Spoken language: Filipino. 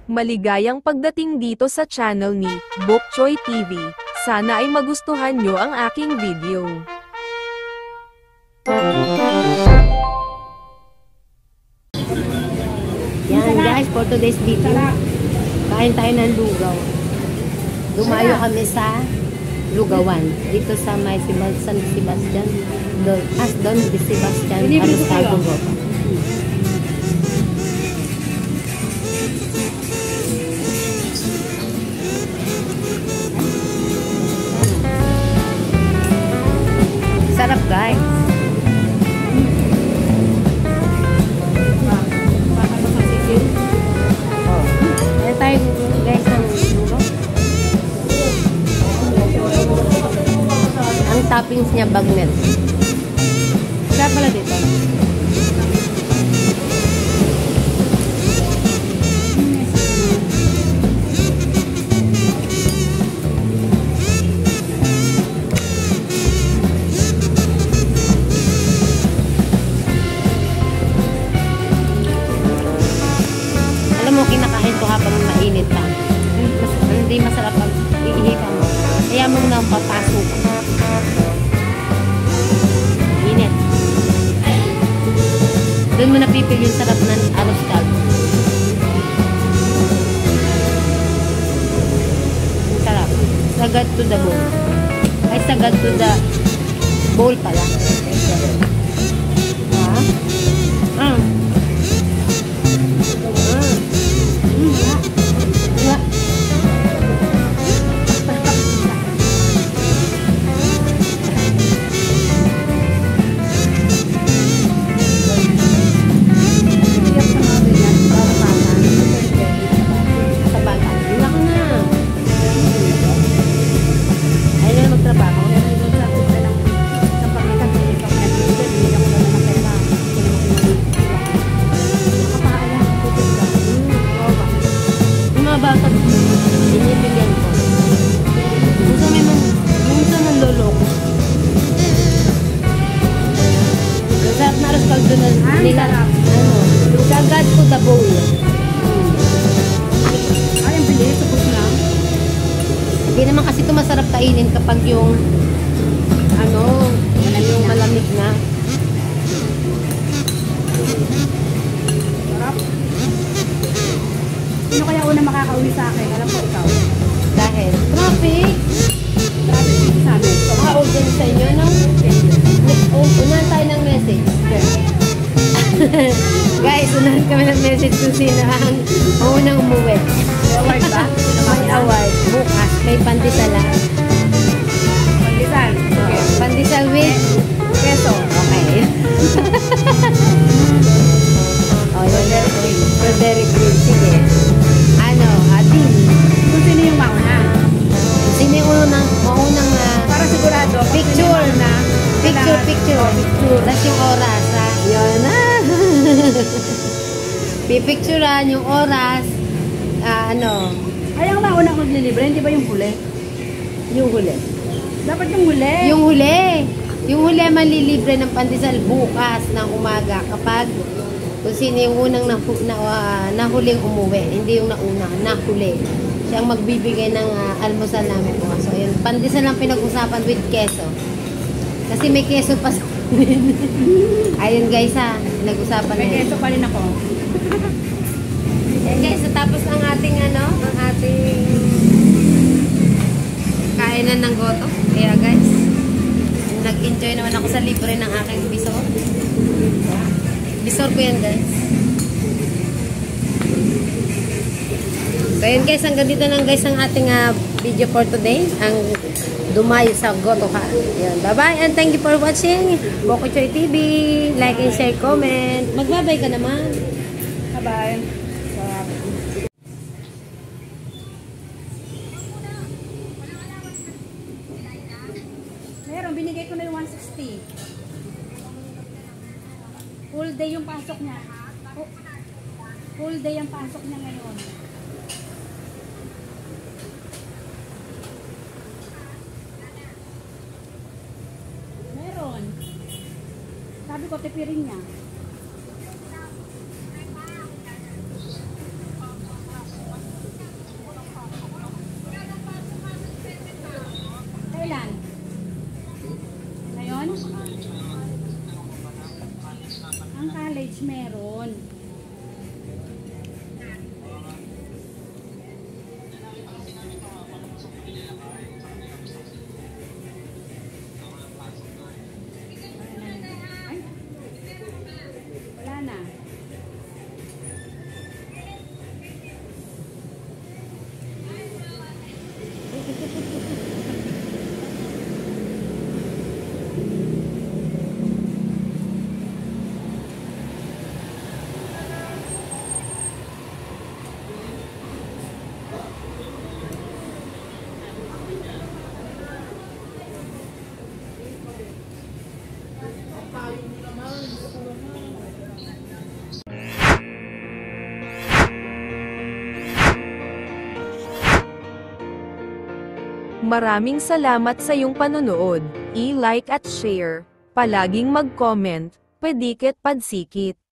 Maligayang pagdating dito sa channel ni Bok Choy TV. Sana ay magustuhan nyo ang aking video. Yan guys, for today's video, kain tayo ng lugaw. Dumayo kami sa Lugawan, dito sa may San Sebastian, Don Sebastian, Aristado Roca. Sarap guys. Ayan tayo guys ng lugaw. Ang toppings niya bagnet. Sarap pala dito. Kinakain ko habang mainit pa. Hindi masarap pag iihipan mo. Kaya mo nang papasok. Init. Doon mo napipil yung sarap ng arroz caldo. Sarap. Sagad to the bowl. Ay, sagad to the bowl pala. Bata, inibigyan ko. Minsan ang loloko. Masarap na arroz caldo na nila. Sagad to the bowl. Ay, ang bilis. Tapos na. Hindi naman kasi ito masarap kainin kapag yung yung malamig na. Sino kaya una makakauwi sa akin? Alam ko ikaw. Dahil traffic. Traffic dito sa amin. Maka-hold din sa inyo, no? Unahan tayo ng message. Guys, unahan kami ng message kung sino ang unang umuwi. May award ba? May award. Bukas, may pandesala. Pandesal. Okay. Pandesal with Keso. Okay. Oh, yun. Roderick Green. Sige. Adin. Kung sino yung mauna? Sino yung maunang Para sigurado. picture na. Picture. Tapos yung oras, ha? Yun na. Pipicturean yung oras. Ay, ang mauna maglilibre, hindi ba yung huli? Yung huli. Dapat yung huli. Yung huli malilibre ng pandesal bukas ng umaga kapag kung sino yung unang nahuling umuwi, hindi yung nauna, nahuli. Siya ang magbibigay ng almusal namin bukas. So, yun, pandesal lang pinag-usapan with keso. Kasi may keso pa sa ayun guys ha, nag-usapan na May yun. keso pa rin ako. Ayan guys, so tapos ang ating kainan ng goto. Kaya guys, nag-enjoy naman ako sa libre ng aking bisor. Bisor ko yan guys. So yun guys, hanggang dito lang guys ang ating video for today. Ang dumayo sa goto ka. Yun, bye bye and thank you for watching Bok Choy TV. Like and share, comment. Magbabay ka naman. Bye-bye. Meron, binigay ko na yung 160. Full day yung pasok niya. Full day ang pasok niya ngayon. Sabi ko, tipirin niya. meron. Ay, wala na. Maraming salamat sa iyong panonood. I-like at share. Palaging mag-comment. Pedikit padsikit.